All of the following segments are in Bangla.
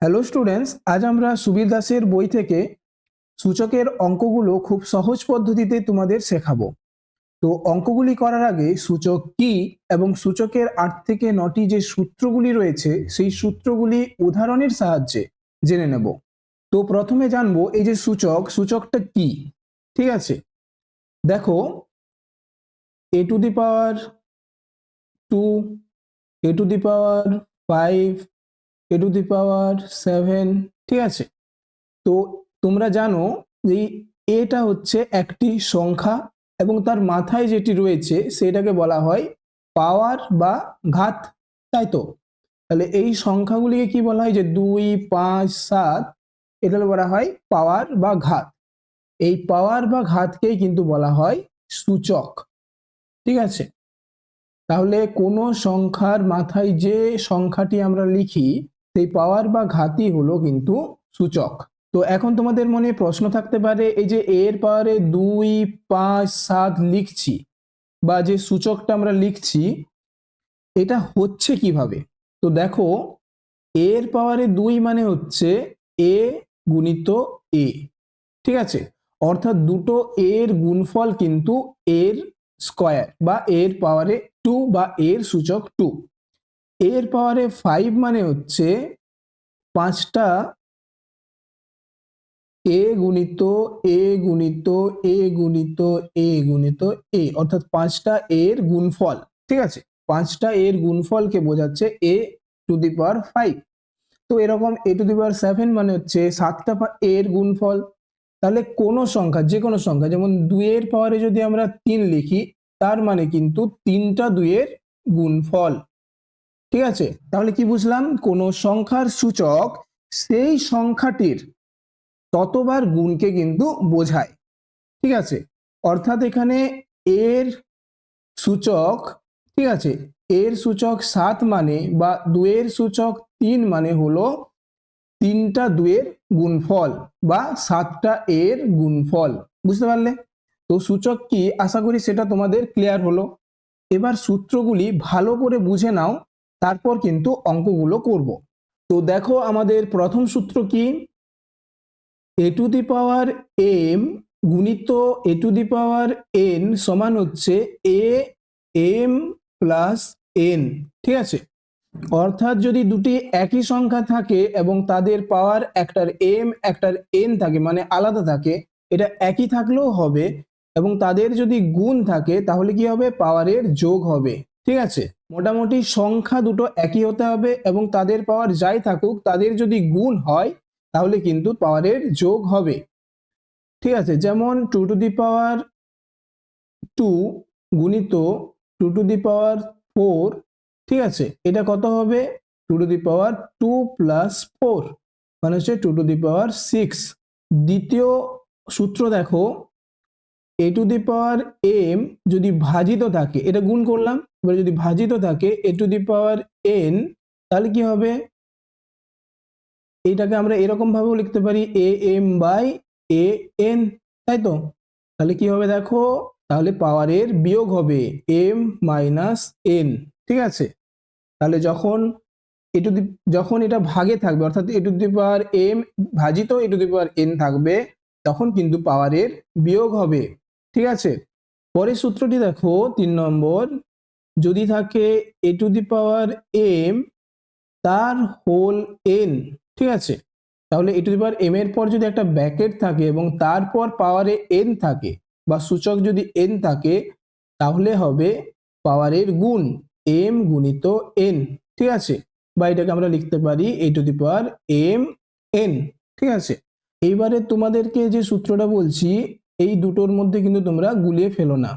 হ্যালো স্টুডেন্টস, আজ আমরা সুবীর দাসের বই থেকে সূচকের অঙ্কগুলো খুব সহজ পদ্ধতিতে তোমাদের শেখাবো। তো অঙ্কগুলি করার আগে সূচক কি এবং সূচকের 8 থেকে 9টি যে সূত্রগুলি রয়েছে সেই সূত্রগুলি উদাহরণের সাহায্যে জেনে নেব। তো প্রথমে জানবো এই যে সূচকটা কি। ঠিক আছে, দেখো a to the power 2, a to the power 5, a to the power 7। ঠিক আছে, তো তোমরা জানো যে এটা হচ্ছে একটি সংখ্যা এবং তার মাথায় যেটি রয়েছে সেটাকে বলা হয় পাওয়ার বা ঘাত, তাই তো? তাহলে এই সংখ্যাগুলিকে কি বলা হয়, যে 2, 5, 7, এটা বলা হয় পাওয়ার বা ঘাত। এই পাওয়ার বা ঘাতকেই কিন্তু বলা হয় সূচক। ঠিক আছে, তাহলে কোনো সংখ্যার মাথায় যে সংখ্যাটি আমরা লিখি সেই পাওয়ার বা ঘাতই হলো কিন্তু সূচক। তো এখন তোমাদের মনে প্রশ্ন থাকতে পারে, এই যে এর পাওয়ারে 2, 5, 7 লিখছি বা যে সূচকটা আমরা লিখছি এটা হচ্ছে কিভাবে। তো দেখো, এর পাওয়ারে 2 মানে হচ্ছে a গুণিত a। ঠিক আছে, অর্থাৎ দুটো এর গুণফল কিন্তু এর স্কয়ার বা এর পাওয়ারে 2 বা এর সূচক 2। এর পাওয়ারে 5 মানে হচ্ছে 5টা a গুণিত a গুণিত a গুণিত a গুণিত a, অর্থাৎ 5টা এর গুণফল। ঠিক আছে, 5টা এর গুণফলকে বোঝাচ্ছে a টু দি পাওয়ার 5। তো এরকম a টু দি পাওয়ার 7 মানে হচ্ছে 7টা এর গুণফল। তাহলে কোনো সংখ্যা, যে কোনো সংখ্যা, যেমন 2 এর পাওয়ারে যদি আমরা 3 লিখি তার মানে কিন্তু 3টা 2 এর গুণফল। ঠিক আছে, তাহলে কি বুঝলাম, কোনো সংখ্যার সূচক সেই সংখ্যাটির ততবার গুণকে কিন্তু বোঝায়। ঠিক আছে, অর্থাৎ এখানে এর সূচক, ঠিক আছে, এর সূচক 7 মানে বা 2 এর সূচক 3 মানে হলো 3টা 2 এর গুণফল বা 7টা এর গুণফল। বুঝতে পারলে? তো সূচক কি, আশা করি সেটা তোমাদের ক্লিয়ার হলো। এবার সূত্রগুলি ভালো করে বুঝে নাও, তারপর কিন্তু অঙ্কগুলো করব। তো দেখো আমাদের প্রথম সূত্র কি, a to the power m গুণিত a to the power n সমান হচ্ছে a m প্লাস n। ঠিক আছে, অর্থাৎ যদি দুটি একই সংখ্যা থাকে এবং তাদের পাওয়ার একটার m একটার n থাকে, মানে আলাদা থাকে, এটা একই থাকলেও হবে, এবং তাদের যদি গুণ থাকে তাহলে কি হবে, পাওয়ারের যোগ হবে। ঠিক আছে, মোটামুটি সংখ্যা দুটো একই হতে হবে এবং তাদের পাওয়ার যাই থাকুক তাদের যদি গুণ হয় তাহলে কিন্তু পাওয়ারের যোগ হবে। ঠিক আছে, যেমন 2 টু দি পাওয়ার 2 গুণিত 2 টু দি পাওয়ার 4। ঠিক আছে, এটা কত হবে, 2 টু দি পাওয়ার 2 প্লাস 4 মানে হচ্ছে 2 টু দি পাওয়ার 6। দ্বিতীয় সূত্র দেখো, a to the power m যদি ভাজিত থাকে, এটা গুণ করলাম, এবার যদি ভাজিত থাকে a to the power n তাহলে কি হবে, এইটাকে আমরা এরকম ভাবেও লিখতে পারি am বাই an, তাই তো? তাহলে কি হবে দেখো, তাহলে পাওয়ারের বিয়োগ হবে m মাইনাস n। ঠিক আছে, তাহলে যখন এটা ভাগে থাকবে, অর্থাৎ a to the power m ভাজিত a to the power n থাকবে, তখন কিন্তু পাওয়ারের বিয়োগ হবে। ঠিক আছে, পরের সূত্রটি দেখো 3 নম্বর, যদি থাকে a to the power m তার হোল n। ঠিক আছে, তাহলে a to the power m এর পর যদি একটা ব্র্যাকেট থাকে এবং তারপর পাওয়ারে n থাকে বা সূচক যদি n থাকে তাহলে হবে পাওয়ারের গুণ m গুণিত n। ঠিক আছে, বা এটাকে আমরা লিখতে পারি a to the power m n। ঠিক আছে, এইবারে তোমাদেরকে যে সূত্রটা বলছি এই দুটোর মধ্যে কিন্তু তোমরা গুলিয়ে ফেলো না।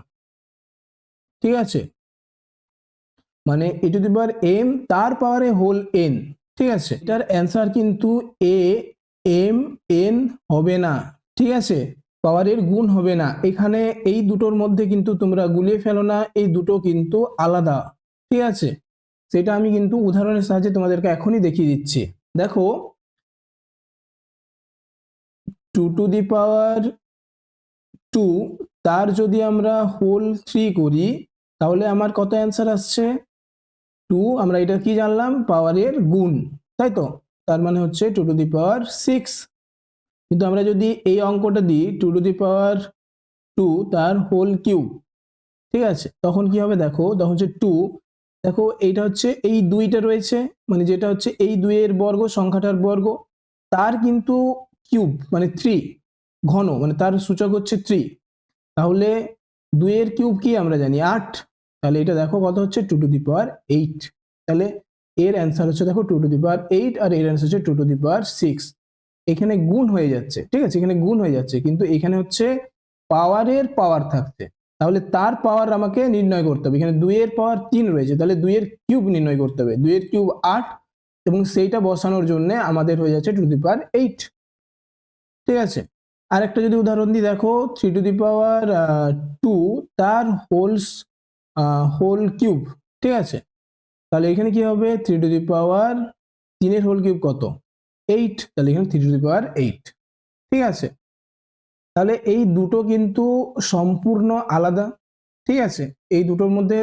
ঠিক আছে, মানে a to the power m তার পাওয়ারে হোল n। ঠিক আছে, এটার অ্যান্সার কিন্তু a m n হবে না। ঠিক আছে, পাওয়ারের গুণ হবে না। এখানে এই দুটোর মধ্যে কিন্তু তোমরা গুলিয়ে ফেলো না, এই দুটো কিন্তু আলাদা। ঠিক আছে, সেটা আমি কিন্তু উদাহরণের সাহায্যে তোমাদেরকে এখনই দেখিয়ে দিচ্ছি। দেখো 2 টু দি পাওয়ার 2 তার যদি আমরা হোল 3 করি তাহলে আমার কত অ্যান্সার আসছে, 2। আমরা এটা কি জানলাম, পাওয়ারের গুণ, তাই তো? তার মানে হচ্ছে 2 টু দি পাওয়ার 6। কিন্তু আমরা যদি এই অঙ্কটা দিই 2 টু দি পাওয়ার 2 তার হোল কিউব, ঠিক আছে, তখন কি হবে দেখো, তখন হচ্ছে 2, দেখো এইটা হচ্ছে এই দুইটা রয়েছে, মানে যেটা হচ্ছে এই দুইয়ের বর্গ সংখ্যাটার বর্গ, তার কিন্তু কিউব মানে 3 ঘন, মানে তার সূচক হচ্ছে 3। তাহলে 2 এর কিউব কি আমরা জানি 8, তাহলে এটা দেখো কত হচ্ছে 2 টু দি পাওয়ার 8। তাহলে এর অ্যান্সার হচ্ছে দেখো 2 টু দি পাওয়ার 8 আর এর অ্যান্সার হচ্ছে 2 টু দি পাওয়ার 6। এখানে গুণ হয়ে যাচ্ছে, ঠিক আছে, এখানে গুণ হয়ে যাচ্ছে, কিন্তু এখানে হচ্ছে পাওয়ারের পাওয়ার থাকছে, তাহলে তার পাওয়ার আমাকে নির্ণয় করতে হবে। এখানে 2 এর পাওয়ার 3 রয়েছে, তাহলে 2 এর কিউব নির্ণয় করতে হবে, 2 এর কিউব 8, এবং সেইটা বসানোর জন্য আমাদের হয়ে যাচ্ছে 2 টু দি পাওয়ার 8, ঠিক আছে। আরেকটা যদি উদাহরণ দিই দেখো 3 টু দি পাওয়ার 2 তার হোল কিউব, ঠিক আছে, তাহলে এখানে কি হবে 3 টু দি পাওয়ার 3 এর হোল কিউব কত 8, তাহলে এখানে 3 টু দি পাওয়ার 8, ঠিক আছে। তাহলে এই দুটো কিন্তু সম্পূর্ণ আলাদা, ঠিক আছে, এই দুটোর মধ্যে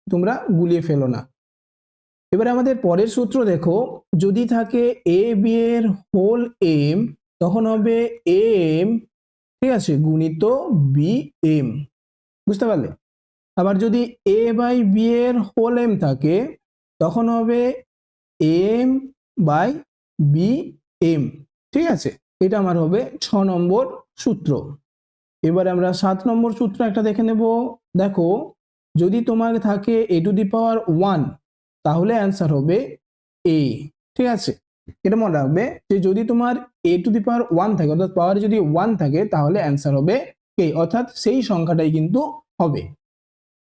তোমরা গুলিয়ে ফেলো না। এবারে আমাদের পরের সূত্র দেখো, যদি থাকে এ বি এর হোল এম, তখন হবে এম, ঠিক আছে, গুণিত বি এম, বুঝতে পারলে। আবার যদি এ বাই বি এর হোল এম থাকে, তখন হবে এম বাই বি এম, ঠিক আছে। এটা আমার হবে 6 নম্বর সূত্র। এবারে আমরা 7 নম্বর সূত্র একটা দেখে নেব। দেখো যদি তোমার থাকে এ টু দি পাওয়ার 1, তাহলে অ্যান্সার হবে এ, ঠিক আছে। এটা মনে রাখবে যে যদি তোমার এ টু দি পাওয়ার 1 থাকে, অর্থাৎ পাওয়ার যদি 1 থাকে, তাহলে অ্যান্সার হবে কে, অর্থাৎ সেই সংখ্যাটাই কিন্তু হবে।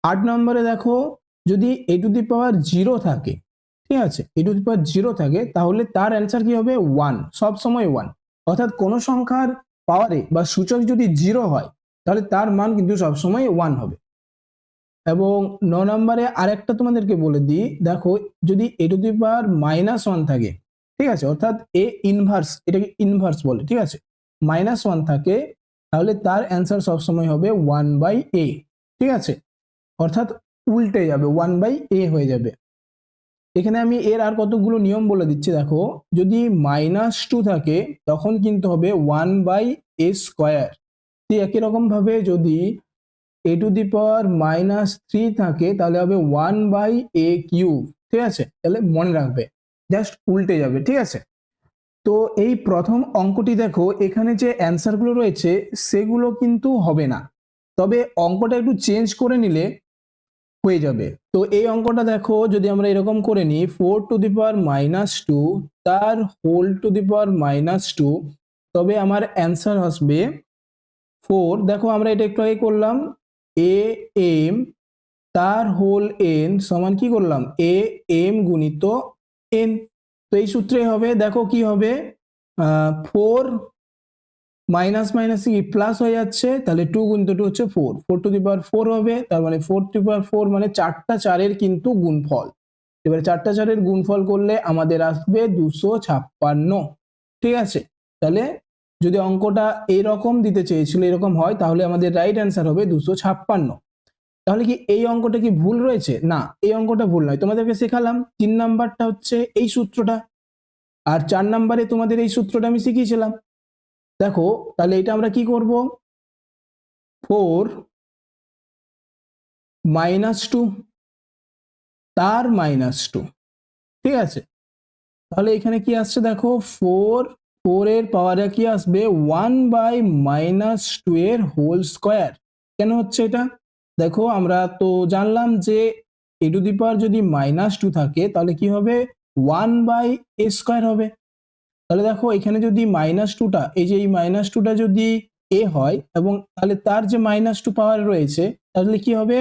8 নম্বরে দেখো যদি এ টু দি পাওয়ার 0 থাকে, ঠিক আছে, এ টু দি পাওয়ার 0 থাকে, তাহলে তার অ্যান্সার কি হবে 1, সব সময় 1, অর্থাৎ কোন সংখ্যার পাওয়ারে বা সূচক যদি 0 হয়, তাহলে তার মান কিন্তু সবসময় 1 হবে। এবং 9 নম্বরে আরেকটা তোমাদেরকে বলে দিই, দেখো যদি এ টু দি পাওয়ার -1 থাকে, ঠিক আছে, অর্থাৎ এ ইনভার্স, এটাকে ইনভার্স বলে, ঠিক আছে, -1 থাকে, তাহলে তার অ্যান্সার সবসময় হবে 1 বাই এ, ঠিক আছে, অর্থাৎ উল্টে যাবে, 1 বাই এ হয়ে যাবে। এখানে আমি এর আর কতগুলো নিয়ম বলে দিচ্ছি, দেখো যদি -2 থাকে, তখন কিন্তু হবে 1 বাই এ স্কোয়ার। একই রকম ভাবে যদি এ টু দি পাওয়ার -3 থাকে, তাহলে হবে 1 বাই এ কিউব, ঠিক আছে, তাহলে মনে রাখবে, জাস্ট উল্টে যাবে, ঠিক আছে। তো এই প্রথম অঙ্কটি দেখো, এখানে যে অ্যান্সারগুলো রয়েছে সেগুলো কিন্তু হবে না, তবে অঙ্কটা একটু চেঞ্জ করে নিলে হয়ে যাবে। তো এই অঙ্কটা দেখো যদি আমরা এরকম করে নিই 4 টু দি পাওয়ার -2 তার হোল টু দি পাওয়ার -2, তবে আমার অ্যান্সার আসবে 4। দেখো আমরা এটা একটু আগে করলাম, এ এম তার হোল এন সমান কি করলাম এ এম গুণিত এন। তো এই সূত্রে হবে, দেখো কি হবে 4 মাইনাস মাইনাস কি প্লাস হয়ে যাচ্ছে, তাহলে 2 গুণিত 2 হচ্ছে 4, 4 টু দি পাওয়ার 4 হবে, তার মানে 4 টু দি পাওয়ার 4 মানে 4টা 4-এর কিন্তু গুণফল। এবারে 4টা 4-এর গুণফল করলে আমাদের আসবে 256, ঠিক আছে। তাহলে যদি অঙ্কটা এরকম দিতে চেয়েছিল, এরকম হয়, তাহলে আমাদের রাইট অ্যান্সার হবে 256। তাহলে কি এই অঙ্কটা কি ভুল রয়েছে? না, এই অঙ্কটা ভুল নয়, তোমাদেরকে শেখালাম 3 নাম্বারটা হচ্ছে এই সূত্রটা, আর 4 নাম্বারে তোমাদের এই সূত্রটা আমি শিখিয়েছিলাম। দেখো তাহলে এটা আমরা কি করব, 4 -2 তার -2, ঠিক আছে। তাহলে এখানে কি আসছে দেখো 4 এর পাওয়ারে কি আসবে 1 বাই -2 এর হোল স্কোয়ার। কেন হচ্ছে এটা? দেখো আমরা তো জানলাম যে এ টু দি পাওয়ার যদি -2 থাকে, তাহলে কি হবে 1 বাই এ স্কোয়ার হবে। তাহলে দেখো এখানে যদি -2টা, এই যে এই -2টা যদি এ হয়, এবং তাহলে তার যে -2 পাওয়ার রয়েছে, তাহলে কি হবে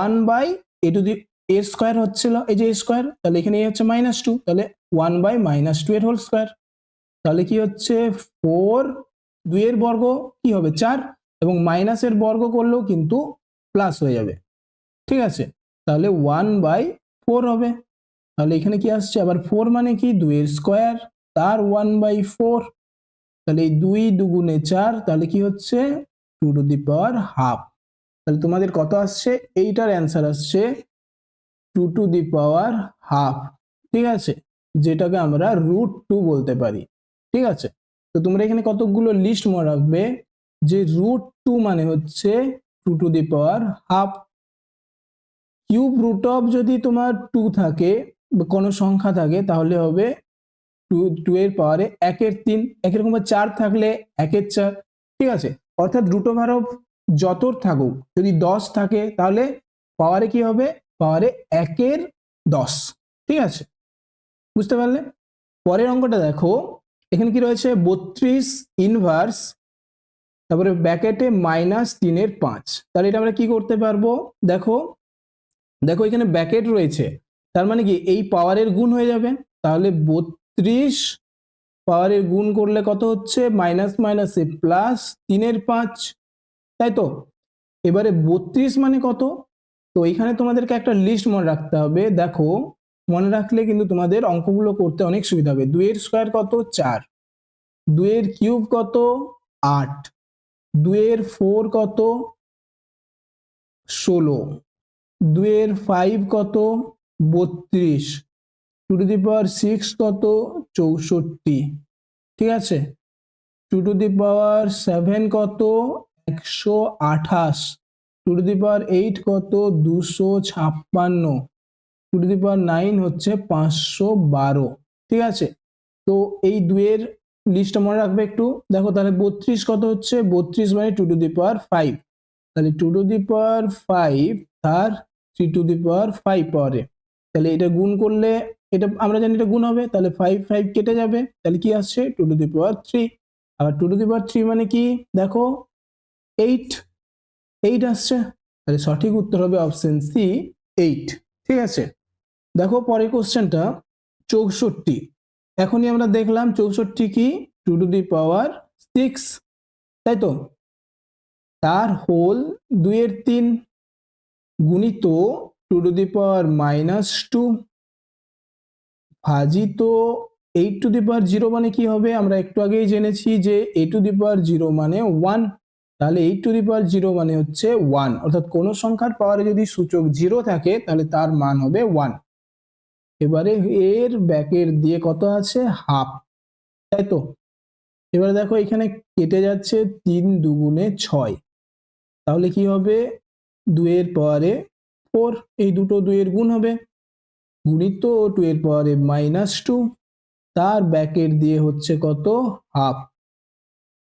1 by a to the a square হচ্ছিল, এই যে স্কোয়ার, তাহলে এখানে এই হচ্ছে -2, তাহলে 1 বাই -2 এর হোল স্কোয়ার। তাহলে কি হচ্ছে 4, 2 এর বর্গ কি হবে 4, এবং মাইনাসের বর্গ করলেও কিন্তু প্লাস হয়ে যাবে, ঠিক আছে। তাহলে 1 বাই 4 হবে। তাহলে এখানে কি আসছে আবার 4 মানে কি 2 এর স্কোয়ার তার 1 বাই 4, তাহলে এই 2 দুগুণে 4, তাহলে কি হচ্ছে 2 টু দি পাওয়ার হাফ। তাহলে তোমাদের কত আসছে, এইটার অ্যান্সার আসছে 2 টু দি পাওয়ার হাফ, ঠিক আছে। যেটাকে আমরা √2 বলতে পারি। ঠিক আছে, তো তোমরা এখানে কতগুলো লিস্ট মনে রাখবে যে √2 মানে হচ্ছে 2 to the power half. Cube root of যদি তোমার 2 থাকে বা কোনো সংখ্যা থাকে তাহলে হবে 2 এর পাওয়ারে 1/3। একই রকম 4 থাকলে 1/4। ঠিক আছে, অর্থাৎ রুট ওভার অফ যত থাকুক যদি 10 থাকে তাহলে পাওয়ারে কি হবে, পাওয়ারে 1/10। ঠিক আছে, বুঝতে পারলে? পরের অঙ্কটা দেখো, এখানে কি রয়েছে 32 ইনভার্স তারপরে ব্র্যাকেটে -3/5। তাহলে এটা আমরা কি করতে পারবো, দেখো দেখো এখানে ব্র্যাকেট রয়েছে, তার মানে কি এই পাওয়ারের গুণ হয়ে যাবে। তাহলে 32 পাওয়ারের গুণ করলে কত হচ্ছে, মাইনাস মাইনাসে প্লাস 3/5, তাই তো? এবারে 32 মানে কত, তো এখানে তোমাদেরকে একটা লিস্ট মনে রাখতে হবে। দেখো মনে রাখলে কিন্তু তোমাদের অঙ্কগুলো করতে অনেক সুবিধা হবে। 2 এর স্কয়ার কত, 4। 2 এর কিউব কত, 8। 2 এর 4 কত, 16। 2 এর 5 কত, 32। 2 টু দি পাওয়ার 6 কত, 64। ঠিক আছে, 2 টু দি পাওয়ার 7 কত, 128। 2 টু দি পাওয়ার 8 কত, 256। 2 টু দি পাওয়ার 9 হচ্ছে 512। ঠিক আছে, তো এই 2 এর লিস্টটা মনে রাখবে একটু। দেখো তাহলে 32 কত হচ্ছে, 32 মানে 2 টু দি পাওয়ার 5। তাহলে 2 to the power 5 R 3 to the power 5 পাওয়ারে, তাহলে এটা গুণ করলে, এটা আমরা জানি এটা গুণ হবে, তাহলে 5 5 কেটে যাবে, তাহলে কি আসছে 2 টু দি পাওয়ার 3। আবার 2 টু দি পাওয়ার 3 মানে কি, দেখো 8 8 আসছে, তাহলে সঠিক উত্তর হবে অপশন সি 8। ঠিক আছে, দেখো পরের কোশ্চেনটা 64। এখনই আমরা দেখলাম 64 কি, 2 টু দি পাওয়ার 6, তাই তো? তার হোল 2 এর 3 গুণিত 2 টু দি পাওয়ার -2 ভাজিত 8 টু দি পাওয়ার 0 মানে কি হবে, আমরা একটু আগেই জেনেছি যে a টু দি পাওয়ার 0 মানে 1। তাহলে 8 টু দি পাওয়ার 0 মানে হচ্ছে 1, অর্থাৎ কোন সংখ্যার পাওয়ারে যদি সূচক 0 থাকে তাহলে তার মান হবে 1। এবারে এর ব্যাকের দিয়ে কত আছে, হাফ, তাই তো? এবারে দেখো এখানে কেটে যাচ্ছে 3 দুগুণে 6, তাহলে কি হবে 2 এর পাওয়ারে 4, এই দুটো 2 এর গুণ হবে, গুণিত 2 এর পাওয়ারে -2, তার ব্যাকের দিয়ে হচ্ছে কত, হাফ,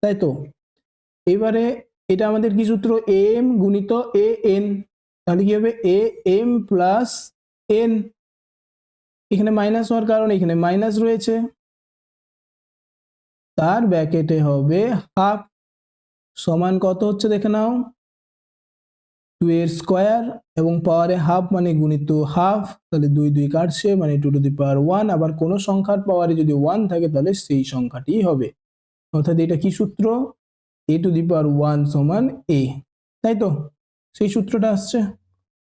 তাই তো? এবারে এটা আমাদের কি সূত্র, এম গুণিত এ এন, তাহলে কি হবে এ এম প্লাস এন। এখানে মাইনাস হওয়ার কারণে এখানে মাইনাস রয়েছে, তার ব্র্যাকেটে হবে হাফ, সমান কত হচ্ছে দেখে নাও, 2 এর স্কয়ার এবং পাওয়ারে হাফ মানে গুণিত হাফ, তাহলে 2 2 কাটছে মানে 2 টু দি পাওয়ার 1। আবার কোন সংখ্যার পাওয়ারে যদি 1 থাকে তাহলে সেই সংখ্যাটি হবে, অর্থাৎ এটা কি সূত্র, a টু দি পাওয়ার 1 সমান a, তাই তো? সেই সূত্রটা আসছে,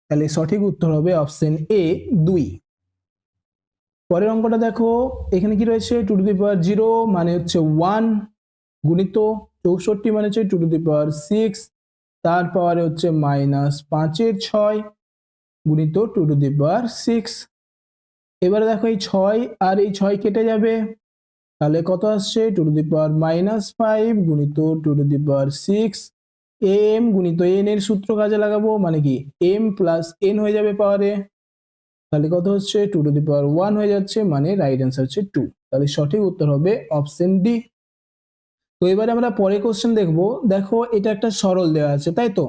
তাহলে সঠিক উত্তর হবে অপশন এ 2। পরের অঙ্কটা দেখো, এখানে কি রয়েছে 2 টু দি পাওয়ার 0 মানে হচ্ছে 1 গুণিত 64 মানে হচ্ছে 2 টু দি পাওয়ার 6, তার পাওয়ারে হচ্ছে -5/6 গুণিত 2 টু দি পাওয়ার 6। এবারে দেখো এই 6 আর এই 6 কেটে যাবে, তাহলে কত আসছে 2 টু দি পাওয়ার -5 গুণিত 2 টু দি পাওয়ার 6। এম গুণিত এন এর সূত্র কাজে লাগাবো, মানে কি এম প্লাস এন হয়ে যাবে পাওয়ারে, তাহলে কত হচ্ছে 2 টু দি পাওয়ার 1 হয়ে যাচ্ছে, মানে রাইট অ্যান্সার হচ্ছে 2। তাহলে সঠিক উত্তর হবে অপশন ডি। তো এবারে আমরা পরের কোশ্চেন দেখবো। দেখো এটা একটা সরল দেওয়া আছে, তাই তো?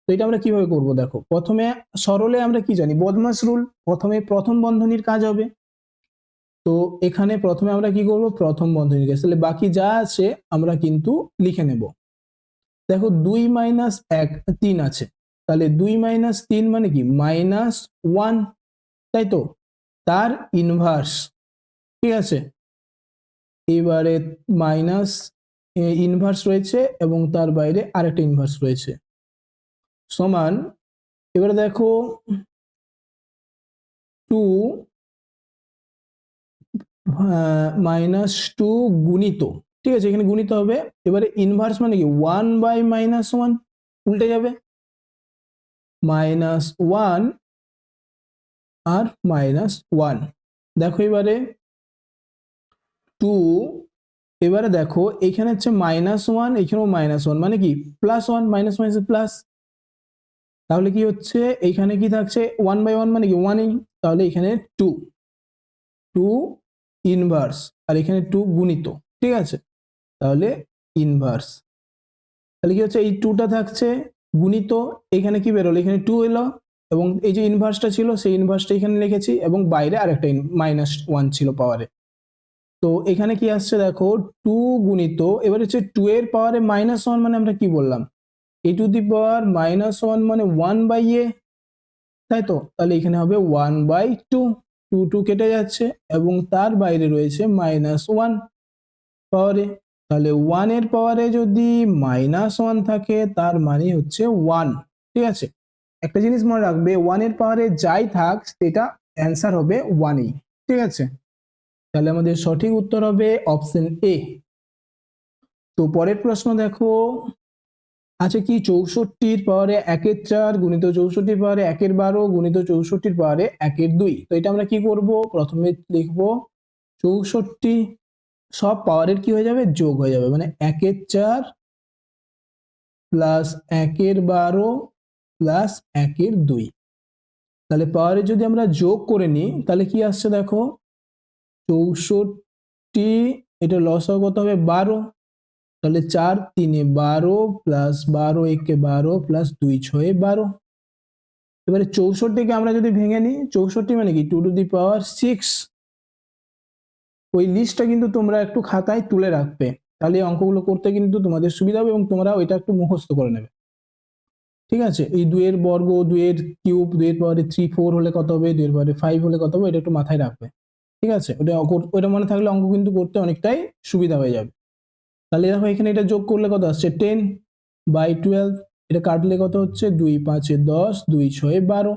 তো এটা আমরা কিভাবে করব, দেখো প্রথমে সরলে আমরা কি জানি, বদমাস রুল, প্রথমে প্রথম বন্ধনীর কাজ হবে। তো এখানে প্রথমে আমরা কি করব, প্রথম বন্ধনীর কাজ, তাহলে বাকি যা আছে আমরা কিন্তু লিখে নেব। দেখো 2 মাইনাস 1 3 আছে, তাহলে 2 মাইনাস 3 মানে কি -1, তাই তো? তার ইনভার্স, ঠিক আছে, এবারে মাইনাস ইনভার্স রয়েছে এবং তার বাইরে আরেকটা ইনভার্স রয়েছে, সমান এবারে দেখো 2 -2 গুণিত, ঠিক আছে, এখানে গুণিত হবে। এবারে ইনভার্স মানে কি 1/-1 উল্টে যাবে, -1 আর -1। দেখো এবারে টু, এবারে দেখো এখানে হচ্ছে -1, এখানেও -1, মানে কি +1, মাইনাস মাইনাস প্লাস, তাহলে কি হচ্ছে এখানে কি থাকছে 1/1 মানে কি 1, তাহলে এখানে 2 ইনভার্স, আর এখানে 2 গুণিত, ঠিক আছে, তাহলে ইনভার্স, তাহলে কি হচ্ছে এই 2টা থাকছে গুণিত, এখানে কি বেরোলো, এখানে 2 এলো, এবং এই যে ইনভার্সটা ছিল সেই ইনভার্সটা এখানে লিখেছি, এবং বাইরে আরেকটা -1 ছিল পাওয়ারে। তো এখানে কি আসছে দেখো 2 গুণিত, এবার হচ্ছে 2 এর পাওয়ারে -1 মানে আমরা কি বললাম, a টু দি পাওয়ার -1 মানে 1/a, তাই তো, তাহলে এখানে হবে 1/2, 2 কেটে যাচ্ছে, এবং তার বাইরে রয়েছে -1 পাওয়ারে, তাহলে 1 এর পাওয়ারে যদি -1 থাকে তার মানে হচ্ছে 1, ঠিক আছে। একটা জিনিস মনে রাখবে, 1 এর পাওয়ারে যাই থাক সেটা অ্যান্সার হবে 1ই, ঠিক আছে। তাহলে আমাদের সঠিক উত্তর হবে অপশন এ। তো পরের প্রশ্ন দেখো, আছে কি 64 পাওয়ারে 1/4 গুণিত 64 পাওয়ারে 1/12 গুণিত 64 পাওয়ারে 1/2। তো এটা আমরা কি করব, প্রথমে লিখব 64, সব পাওয়ারের কি হয়ে যাবে, যোগ হয়ে যাবে, মানে 1/4 প্লাস 1/12 প্লাস 1/2। তাহলে পাওয়ারে যদি আমরা যোগ করে নিই তাহলে কি আসছে দেখো, 64, এটা লসাগু কত হবে 12, তাহলে 4 3 12 প্লাস 12 1 12 প্লাস 2 6 12। এবারে 64কে আমরা যদি ভেঙে নিই, 64 মানে কি 2 টু দি পাওয়ার 6। ওই লিস্টটা কিন্তু তোমরা একটু খাতায় তুলে রাখবে, তাহলে এই অঙ্কগুলো করতে কিন্তু তোমাদের সুবিধা হবে, এবং তোমরা ওইটা একটু মুখস্থ করে নেবে, ঠিক আছে। এই 2 এর বর্গ, 2 এর কিউব, 2 এর পাওয়ারে 3 4 হলে কত হবে, 2 এর পাওয়ারে 5 হলে কত হবে, এটা একটু মাথায় রাখবে, ঠিক আছে। ওটা মনে থাকলে অঙ্ক কিন্তু করতে অনেকটাই সুবিধা হয়ে যাবে। তাহলে দেখো এখানে এটা যোগ করলে কত আসছে 10/12, এটা কাটলে কত হচ্ছে 2 5 10 2 6 12,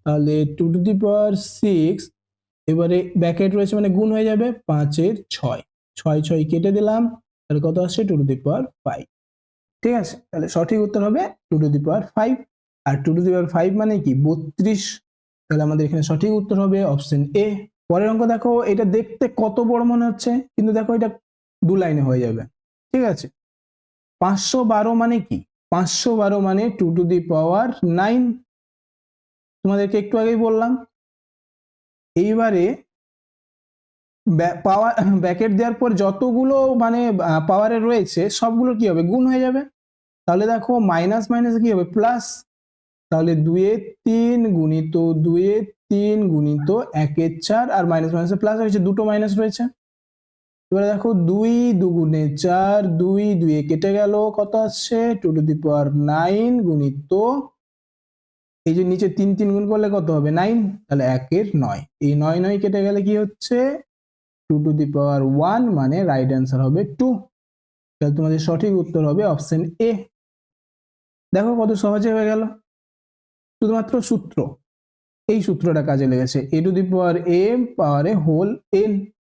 তাহলে 2 টু দি পাওয়ার 6, এবারে ব্র্যাকেট রয়েছে মানে গুণ হয়ে যাবে, 5 এর 6, 6 6 কেটে দিলাম, তাহলে কত আসছে 2 টু দি পাওয়ার 5, ঠিক আছে। তাহলে সঠিক উত্তর হবে 2 to the power 5, R 2 to the power 5 মানে কি 32, তাহলে আমাদের এখানে সঠিক উত্তর হবে অপশন এ। পরের অঙ্ক দেখো, এটা দেখতে কত বড় মনে হচ্ছে, কিন্তু দেখো এটা 2 লাইনে হয়ে যাবে, ঠিক আছে। 512 মানে কি, 512 মানে 2 টু দি পাওয়ার 9, তোমাদেরকে একটু আগেই বললাম। এইবারে পাওয়ার ব্র্যাকেট দেওয়ার পর যতগুলো মানে পাওয়ারে রয়েছে সবগুলো কি হবে, গুণ হয়ে যাবে, তাহলে দেখো মাইনাস মাইনাস কি হবে প্লাস, তাহলে 2 এর 3 গুণিত 2 এর 3 গুণিত 1 এর 4, আর মাইনাস মাইনাসে প্লাস হয়েছে, দুটো মাইনাস রয়েছে। এবারে দেখো 2 দুগুণে 4, 2 2 এ কেটে গেল, কত আসছে 2 টু দি পাওয়ার 9 গুণিত, এই যে নিচে 3 3 গুণ করলে কত হবে 9, তাহলে 1 এর 9, এই 9 9 কেটে গেলে কি হচ্ছে 2 টু দি পাওয়ার 1, মানে রাইট অ্যান্সার হবে 2। তাহলে তোমাদের সঠিক উত্তর হবে অপশন এ। দেখো কত সহজে হয়ে গেল, শুধুমাত্র সূত্র, এই সূত্রটা কাজে লেগেছে, a to the power a পাওয়ারে হোল n,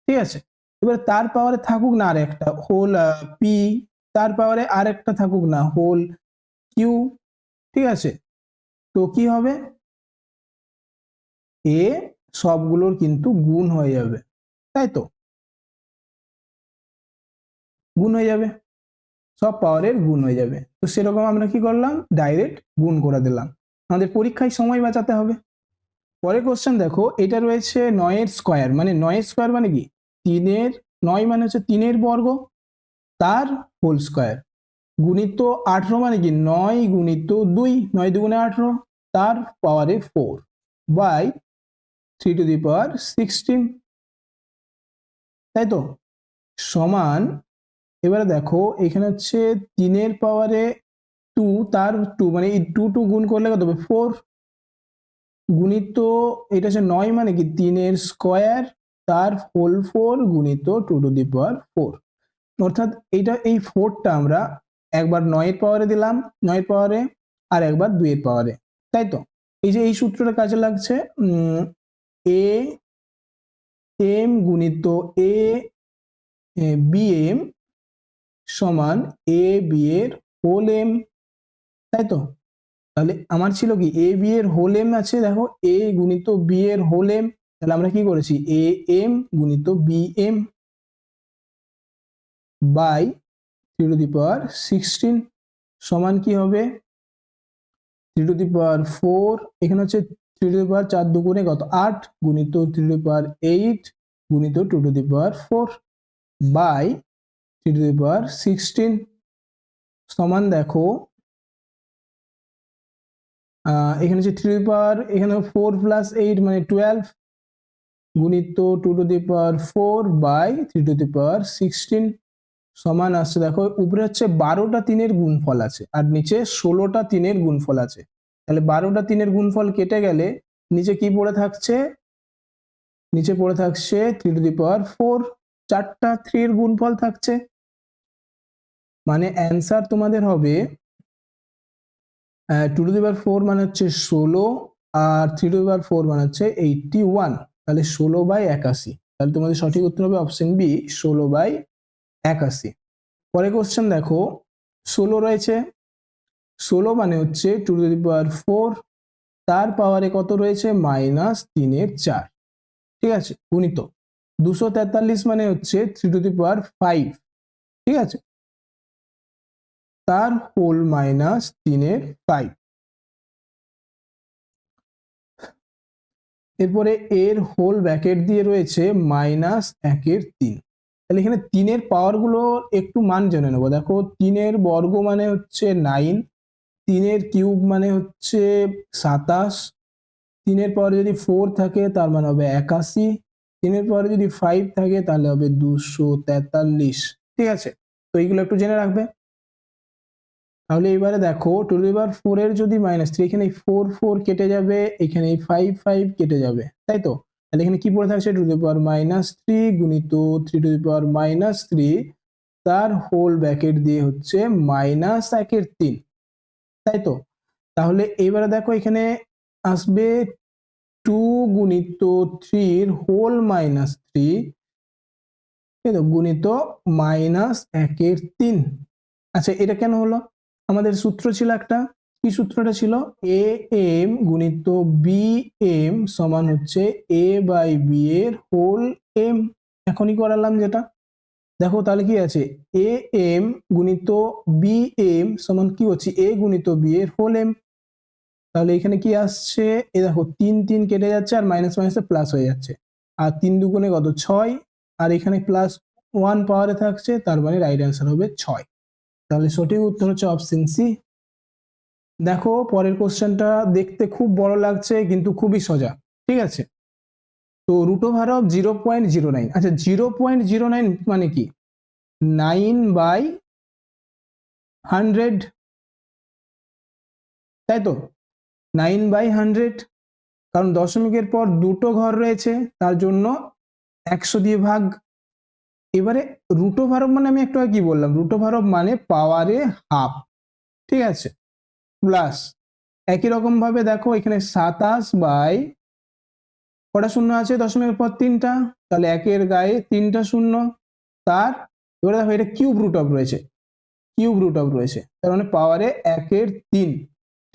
ঠিক আছে। এবার তার পাওয়ারে থাকুক না আর একটা হোল p, তার পাওয়ারে আর একটা থাকুক না হোল q, ঠিক আছে। তো কি হবে, a সবগুলোর কিন্তু গুণ হয়ে যাবে, তাই তো, গুণ হয়ে যাবে, সব পাওয়ারের গুণ হয়ে যাবে। তো সেরকম আমরা কি করলাম, ডাইরেক্ট গুণ করে দিলাম, আমাদের পরীক্ষায় সময় বাঁচাতে হবে। পরের কোশ্চেন দেখো, এটা রয়েছে 9 এর স্কয়ার, মানে 9 এর স্কয়ার মানে কি 3 এর 9 মানে হচ্ছে 3 এর বর্গ, তার হোল স্কয়ার, গুণিত 18 মানে কি 9 গুণিত 2, 9 দুগুণে 18, তার পাওয়ারে 4 বাই 3 টু দি পাওয়ার 16, তাই তো, সমান, এবারে দেখো এখানে হচ্ছে 3 এর পাওয়ারে 2, তার 2 মানে এই 2 2 গুণ করলে কত হবে 4, গুণিত, এটা হচ্ছে 9 মানে কি 3 এর স্কয়ার, তার হোল 4 গুণিত 2 টু দি পাওয়ার 4, অর্থাৎ এইটা এই 4টা আমরা একবার 9 এর পাওয়ারে দিলাম 9 এর পাওয়ারে, আর একবার 2 এর পাওয়ারে, তাই তো। এই যে এই সূত্রটা কাজে লাগছে, a m গুণিত a b m সমান a b এর হোল m, তাই তো। তাহলে আমার ছিল কি a b এর হোল m আছে, দেখো a গুণিত b এর হোল m, তাহলে আমরা কি করেছি a m গুণিত b m, by 3 to the power 16 সমান কি হবে 3 টু দি পাওয়ার 4, এখানে হচ্ছে 3 টু দি পাওয়ার 4 দুগুণে কত 8 গুণিত 3 টু দি পাওয়ার 8 গুণিত 2 to the power 4 by 3 to the power 16 সমান দেখো এখানে হচ্ছে 3 টু দি পাওয়ার এখানে 4 প্লাস 8 মানে 12 গুণিত 2 to the power 4 by 3 to the power 16 সমান আসছে দেখো উপরে হচ্ছে 12টা 3-এর গুণফল আছে আর নিচে 16টা 3-এর গুণফল আছে, তাহলে 12টা 3-এর গুণফল কেটে গেলে নিচে কি পড়ে থাকছে, নিচে পড়ে থাকছে 3 টু দি পাওয়ার 4, 4টা 3-এর গুণফল থাকছে, মানে অ্যান্সার তোমাদের হবে 2 টু দি পাওয়ার 4 মানে হচ্ছে 16 আর 3 টু দি পাওয়ার 4 মানে হচ্ছে 81, তাহলে 16/81, তাহলে তোমাদের সঠিক উত্তর হবে অপশন বি 16/81। পরে কোশ্চেন দেখো 16 রয়েছে, 16 মানে হচ্ছে 2 টু দি পাওয়ার 4 তার পাওয়ারে কত রয়েছে -3/4, ঠিক আছে, গুণিত 243 মানে হচ্ছে 3 টু দি পাওয়ার 5, ঠিক আছে, তার হোল -3/5। এরপরে এর হোল ব্র্যাকেট দিয়ে রয়েছে -1/3, তাহলে এখানে 3-এর পাওয়ার গুলো একটু মান জেনে নেবো। দেখো 3-এর বর্গ মানে হচ্ছে 9, 3-এর কিউব মানে হচ্ছে 27, 3-এর পাওয়ারে যদি 4 থাকে তার মানে হবে 81, 3-এর পাওয়ারে যদি 5 থাকে তাহলে হবে 243, ঠিক আছে, তো এইগুলো একটু জেনে রাখবে। তাহলে এবারে দেখো 2 টু দি পাওয়ার 4 এর যদি -3, এখানে 4 4 কেটে যাবে, এখানে 5 5 কেটে যাবে, তাই তো, তাহলে এখানে কি পড়ে থাকছে 2 টু দি পাওয়ার -3 গুণিত 3 টু দি পাওয়ার -3 তার হোল ব্র্যাকেট দিয়ে হচ্ছে -1/3, তাই তো, তাহলে এবারে দেখো এখানে আসবে 2 গুণিত 3 এর হোল -3, তাই তো, গুণিত -1/3। আচ্ছা এটা কেন হলো, আমাদের সূত্র ছিল একটা, কি সূত্রটা ছিল, এ এম গুণিত বি এম সমান হচ্ছে এ বাই বি এর হোল এম, এখনই করালাম যেটা, দেখো তাহলে কি আছে এ এম গুণিত বি এম সমান কি হচ্ছে এ গুণিত বি এর হোল এম, তাহলে এখানে কি আসছে এ দেখো 3 3 কেটে যাচ্ছে আর মাইনাস মাইনাসে প্লাস হয়ে যাচ্ছে, আর 3 দুগুণে কত 6, আর এখানে +1 পাওয়ারে থাকছে, তার মানে রাইট অ্যান্সার হবে 6, তাহলে সঠিক উত্তর হচ্ছে অপশন সি। দেখো পরের কোশ্চেনটা দেখতে খুব বড় লাগছে কিন্তু খুবই সোজা, ঠিক আছে, তো √অফ 0.09, আচ্ছা 0.09 মানে কি 9/100, তাই তো 9/100, কারণ দশমিকের পর দুটো ঘর রয়েছে তার জন্য 100 দিয়ে ভাগ। এবারে √অফ মানে আমি একটু কি বললাম, √অফ মানে পাওয়ারে হাফ, ঠিক আছে, প্লাস একই রকম ভাবে দেখো এখানে 27 বাই কটা শূন্য আছে দশমিকের পর 3টা, তাহলে একের গায়ে 3টা শূন্য, তার এবারে দেখো এটা কিউব √অফ রয়েছে, কিউব √অফ রয়েছে, তার মানে পাওয়ারে 1/3,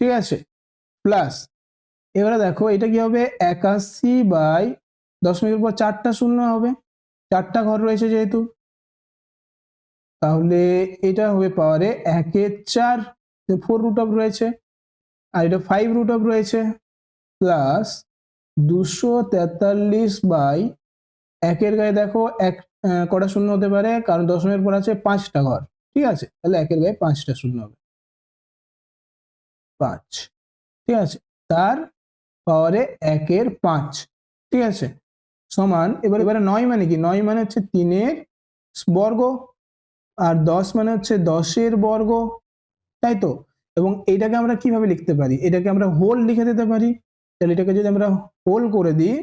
ঠিক আছে, প্লাস এবারে দেখো এটা কি হবে 81 বাই দশমিকের পর 4টা শূন্য হবে, 4টা ঘর রয়েছে যেহেতু, তাহলে এটা হবে পাওয়ারে 1/4, 4 √অফ রয়েছে, আর এটা 5 √অফ রয়েছে, প্লাস 243 বাই একের গায়ে দেখো এক কটা শূন্য হতে পারে, কারণ দশমের পর আছে 5টা ঘর, ঠিক আছে, তাহলে একের গায়ে 5টা শূন্য হবে, 5, ঠিক আছে, তার পাওয়ারে 1/5, ঠিক আছে, সমান এবারে 9 মানে কি, 9 মানে হচ্ছে 3-এর বর্গ, আর 10 মানে হচ্ছে 10-এর বর্গ, তাই তো, এবং এটাকে আমরা কিভাবে লিখতে পারি, এটাকে আমরা হোল লিখে দিতে পারি, তাহলে এটাকে যদি আমরা হোল করে দিই,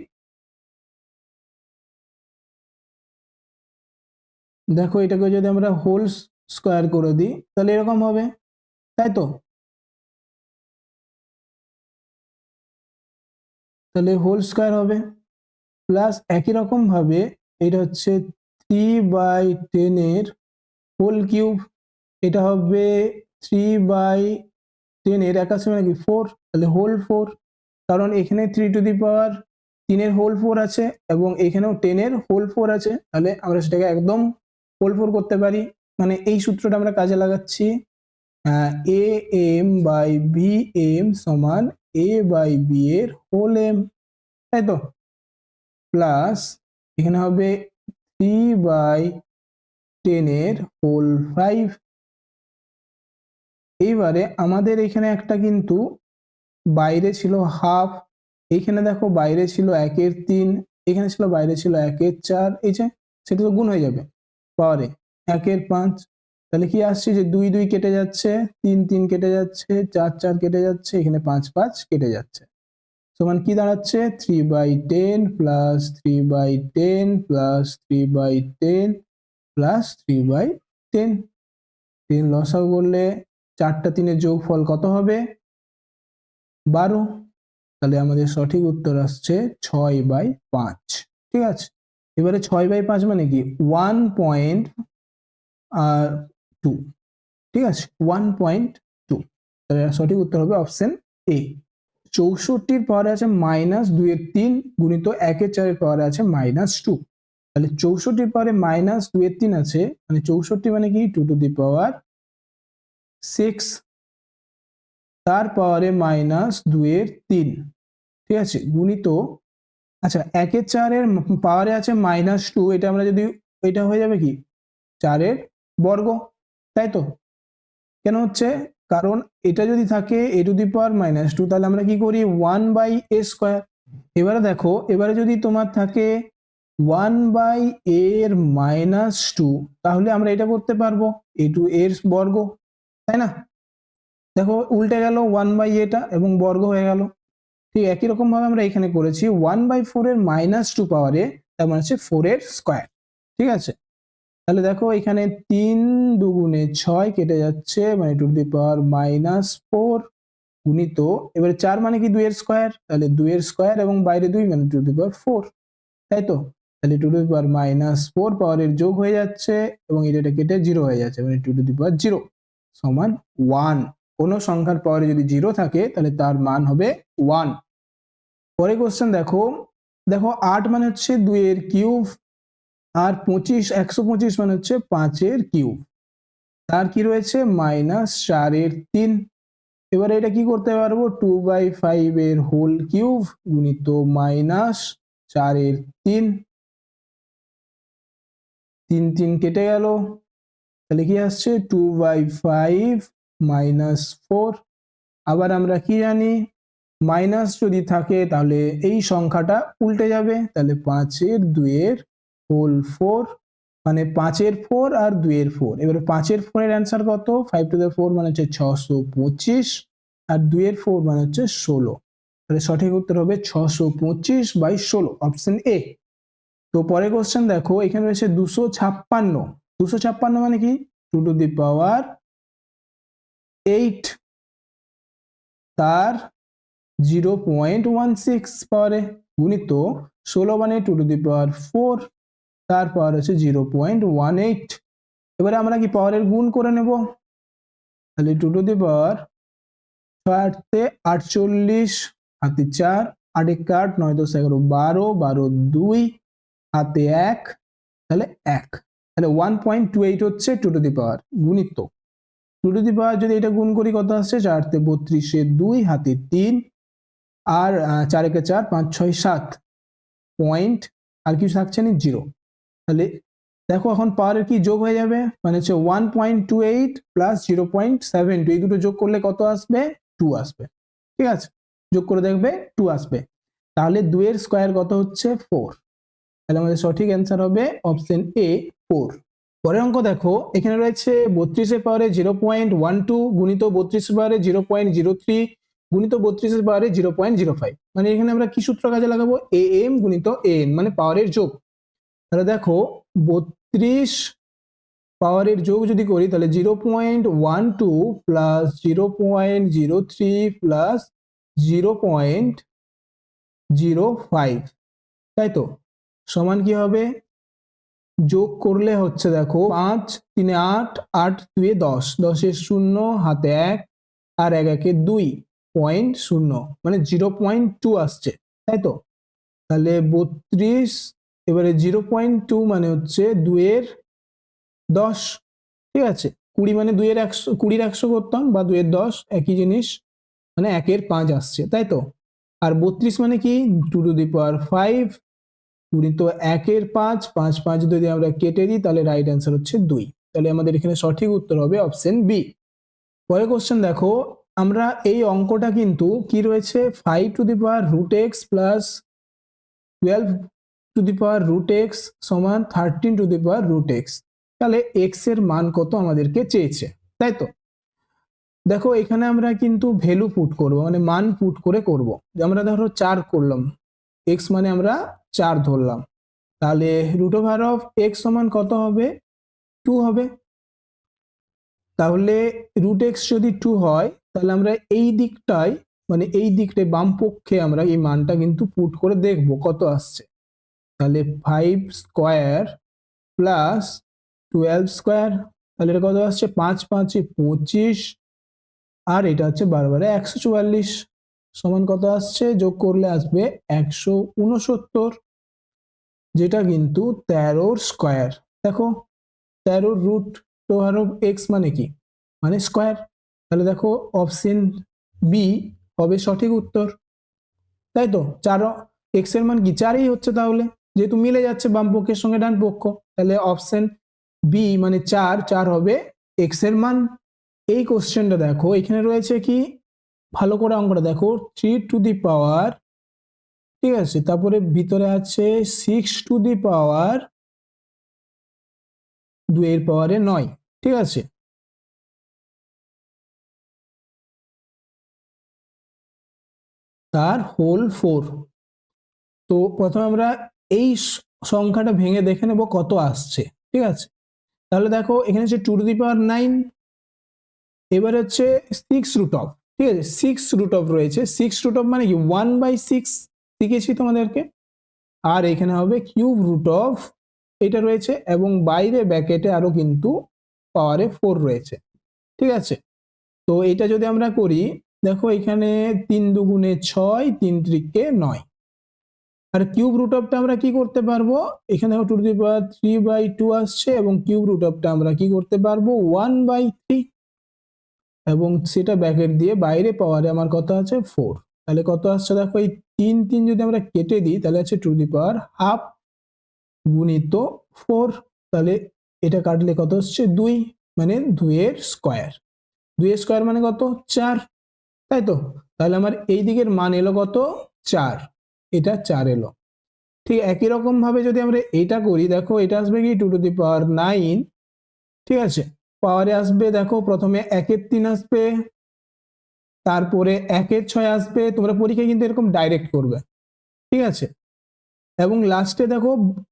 দেখো এটাকে যদি আমরা হোল স্কয়ার করে দিই তাহলে এরকম হবে, তাই তো, তাহলে হোল স্কয়ার হবে, প্লাস একই রকম ভাবে এটা হচ্ছে 3/10 এর হোল কিউব, এটা হবে 3/10 এর 81 মানে কি 4, তাহলে হোল 4, কারণ এখানে 3 টু দি পাওয়ার 3 এর হোল 4 আছে এবং এখানেও 10 এর হোল 4 আছে, তাহলে আমরা সেটাকে একদম হোল 4 করতে পারি, মানে এই সূত্রটা আমরা কাজে লাগাচ্ছি, a m by b m সমান এ বাই বি এর হোল এম, তাই তো, প্লাস এখানে হবে 3/10 এর হোল 5। এইবারে আমাদের এখানে একটা কিন্তু বাইরে ছিল হাফ, এইখানে দেখো বাইরে ছিল 1/3, এখানে ছিল বাইরে ছিল 1/4, এই যে সেটা তো গুণ হয়ে যাবে পাওয়ারে 1/5, তাহলে কি আসছে যে 2 2 কেটে যাচ্ছে, 3 3 কেটে যাচ্ছে, 4 4 কেটে যাচ্ছে, এখানে 5 5 কেটে যাচ্ছে, সমান কি দাঁড়াচ্ছে 3/10 প্লাস 3/10 প্লাস 3/10 প্লাস 3/10। 3 লসাগু করলে 4টা 3-এর যোগফল কত হবে 12, তাহলে আমাদের সঠিক উত্তর আসছে 6/5। ঠিক আছে, এবারে 6/5 মানে কি 1.2, ঠিক আছে 1.2, তাহলে সঠিক উত্তর হবে অপশন এ। 64-র পাওয়ারে আছে -2/3 গুণিত 1/4 পাওয়ারে আছে -2, তাহলে 64-র পাওয়ারে -2/3 আছে, মানে 64 মানে কি 2 টু দি পাওয়ার 6, তার পাওয়ারে -2/3, ঠিক আছে, গুণিত, আচ্ছা 1/4 এর পাওয়ারে আছে -2, এটা আমরা যদি, এটা হয়ে যাবে কি 4-এর বর্গ, তাই তো, কেন হচ্ছে, কারণ এটা যদি থাকে a টু দি পাওয়ার -2, তাহলে আমরা কি করি 1/a²। এবারে দেখো, এবারে যদি তোমার থাকে 1/a এর -2, তাহলে আমরা এটা করতে পারবো a টু এর বর্গ, তাই না, দেখো উল্টে গেল 1/a এবং বর্গ হয়ে গেল, ঠিক একই রকম ভাবে আমরা এখানে করেছি 1/4 এর -2 পাওয়ারে, তার মানে হচ্ছে 4 এর স্কয়ার, ঠিক আছে, তাহলে দেখো এখানে 3 2 6 কেটে যাচ্ছে, মানে টু দি পাওয়ার -4 গুণিত, এবারে 4 মানে কি 2 এর স্কয়ার, তাহলে 2 এর স্কয়ার এবং বাইরে 2 মানে টু দি পাওয়ার 4, তাই তো, তাহলে টু দি পাওয়ার -4 পাওয়ারের যোগ হয়ে যাচ্ছে এবং এটা কেটে 0 হয়ে যাচ্ছে, মানে টু দি পাওয়ার 0 সমান 1। কোনো সংখ্যার পাওয়ারে যদি 0 থাকে তাহলে তার মান হবে 1। পরে কোশ্চেন দেখো, দেখো 8 মানে হচ্ছে 2 এর কিউব, আর 125 মানে হচ্ছে 5 এর কিউব, তার কি রয়েছে -4 এর 3, এবারে এটা কি করতে পারবো 2/5 এর হোল কিউব গুণিত -4 এর 3, 3 3 কেটে গেল, তাহলে কি আসছে 2/5 -4। আবার আমরা কি জানি, মাইনাস যদি থাকে তাহলে এই সংখ্যাটা উল্টে যাবে, তাহলে 5 এর 2 এর হোল 4, মানে 5 এর 4 আর 2 এর 4, এবারে 5 এর 4 এর অ্যান্সার কত 5 টু দ্য 4 মানে হচ্ছে 625, আর 2 এর 4 মানে হচ্ছে 16, তাহলে সঠিক উত্তর হবে 625/16, অপশন এ। তো পরে কোশ্চেন দেখো, এখানে রয়েছে 256, 256 মানে কি 2 টু দি পাওয়ার 8, তার 0.16 পাওয়ারে গুণিত 16 মানে 2 টু দি পাওয়ার 4, তার পাওয়ার হচ্ছে 0.18। এবারে আমরা কি পাওয়ারের গুণ করে নেব, তাহলে 2 টু দি পাওয়ার 48 হাতে 4, 8 × 8 9 × 10 = 12, 12 2 হাতে 1, তাহলে 1, তাহলে 1.28 হচ্ছে 2 টু দি পাওয়ার গুণিত 2 টু দি পাওয়ার, যদি এটা গুণ করি কত আসছে 4 তে 32 2 হাতে 3, আর 4 × 4 5 6 7 পয়েন্ট, আর কিছু থাকছে না 0, তাহলে দেখো এখন পাওয়ারের কি যোগ হয়ে যাবে, মানে হচ্ছে 1.28 প্লাস 0.72, এই দুটো যোগ করলে কত আসবে 2 আসবে, ঠিক আছে, যোগ করে দেখবে 2 আসবে, তাহলে 2 এর স্কয়ার কত হচ্ছে 4, তাহলে আমাদের সঠিক অ্যান্সার হবে অপশন এ 4। পরের অঙ্ক দেখো, এখানে রয়েছে 32 এর পাওয়ারে 0.12 গুণিত 32 এর পাওয়ারে 0.03 গুণিত 32 এর পাওয়ারে 0.05, মানে এখানে আমরা কি সূত্র কাজে লাগাবো am গুণিত an, মানে পাওয়ারের যোগ, তাহলে দেখো 32 পাওয়ারের যোগ যদি করি তাহলে 0.12 প্লাস 0.03 প্লাস 0.05, তাই তো, সমান কি হবে, যোগ করলে হচ্ছে দেখো 5 3 8 8 2 10, 10 এর 0 হাতে 1 আর 1 1 2.0, মানে 0.2 আসছে, তাই তো, তাহলে 32, এবারে 0.2 মানে হচ্ছে 2 এর 10, ঠিক আছে। 20 মানে 2 এর 100, 20 100 করতাম বা 2 এর 10 একই জিনিস, মানে 1 এর 5 আসছে, তাই তো। আর 32 মানে কি 2 টু দি পাওয়ার 5 গুণিত 1 এর 5, 5 5 যদি আমরা কেটে দিই তাহলে রাইট অ্যান্সার হচ্ছে 2। তাহলে আমাদের এখানে সঠিক উত্তর হবে অপশন বি। পরের কোশ্চেন দেখো, আমরা এই অঙ্কটা কিন্তু কি রয়েছে 5 to the power root x plus 12 to the power root x সমান 13 to the power root x. তাহলে এক্স এর মান কত আমাদেরকে চেয়েছে, তাই তো। দেখো এখানে আমরা কিন্তু ভ্যালু পুট করব, মানে মান পুট করে করব। আমরা ধরো 4 করলাম, এক্স মানে আমরা 4 ধরলাম, তাহলে রুট ওভার অফ এক্স সমান কত হবে 2 হবে। তাহলে রুট এক্স যদি 2 হয় তাহলে আমরা এই দিকটায়, মানে এই দিকটায় বাম পক্ষে আমরা এই মানটা কিন্তু পুট করে দেখব কত আসছে। তাহলে 5 স্কোয়ার প্লাস 12 স্কোয়ার, তাহলে এটা কত আসছে 5 5 25, আর এটা হচ্ছে বারবারে 144 সমান কত আসছে, যোগ করলে আসবে 169, যেটা কিন্তু 13 স্কোয়ার। দেখো 13 রুট ওভার অফ এক্স মানে কি, মানে স্কোয়ার। তাহলে দেখো অপশন বি হবে সঠিক উত্তর, তাই তো। 4 এক্স এর মান কি 4ই হচ্ছে, তাহলে যেহেতু মিলে যাচ্ছে বাম পক্ষের সঙ্গে ডান পক্ষ, তাহলে অপশন বি মানে 4 4 হবে এক্স এর মান। এই কোশ্চেনটা দেখো এখানে রয়েছে কি, ভালো করে অঙ্কটা দেখো 3 টু দি পাওয়ার, ঠিক আছে, তারপরে ভিতরে আছে 6 টু দি পাওয়ার 2 এর পাওয়ারে 9, ঠিক আছে। তার হোল 4। তো প্রথমে আমরা এই সংখ্যাটা ভেঙে দেখে নেব কত আসছে, ঠিক আছে। তাহলে দেখো এখানে হচ্ছে 2 টু দি পাওয়ার 9, এবার হচ্ছে 6 রুট অফ, ঠিক আছে, 6 রুট অফ রয়েছে। 6 রুট অফ মানে কি 1/6 শিখেছি তোমাদেরকে। আর এখানে হবে কিউব রুট অফ, এটা রয়েছে, এবং বাইরে ব্র্যাকেটে আরো কিন্তু পাওয়ারে 4 রয়েছে, ঠিক আছে। তো এটা যদি আমরা করি, দেখো এখানে 3 দুগুণে 6, 3 ত্রিকে 9, আর কিউব রুট অফটা আমরা কি করতে পারবো, এখানে 2 টু দি পাওয়ার 3/2 আসছে, এবং কিউব রুট অফটা আমরা কি করতে পারবো 1/3, এবং সেটা ব্র্যাকেট দিয়ে বাইরে পাওয়ারে আমার কত আছে 4। তাহলে কত আসছে দেখো, এই 3 3 যদি আমরা কেটে দিই তাহলে আছে 2 টু দি পাওয়ার হাফ গুণিত 4, তাহলে এটা কাটলে কত হচ্ছে 2, মানে 2 এর স্কোয়ার। 2 এর স্কোয়ার মানে কত 4, তাই তো। তাহলে আমার এই দিকের মান এলো কত 4, এটা 4 এলো। ঠিক একই রকম ভাবে যদি আমরা এটা করি, দেখো এটা আসবে কি 2 টু দি পাওয়ার 9, ঠিক আছে। পাওয়ারে আসবে দেখো প্রথমে 1 এর 3 আসবে, তারপরে 1 এর 6 আসবে, তোমরা পরীক্ষায় কিন্তু এরকম ডাইরেক্ট করবে, ঠিক আছে। এবং লাস্টে দেখো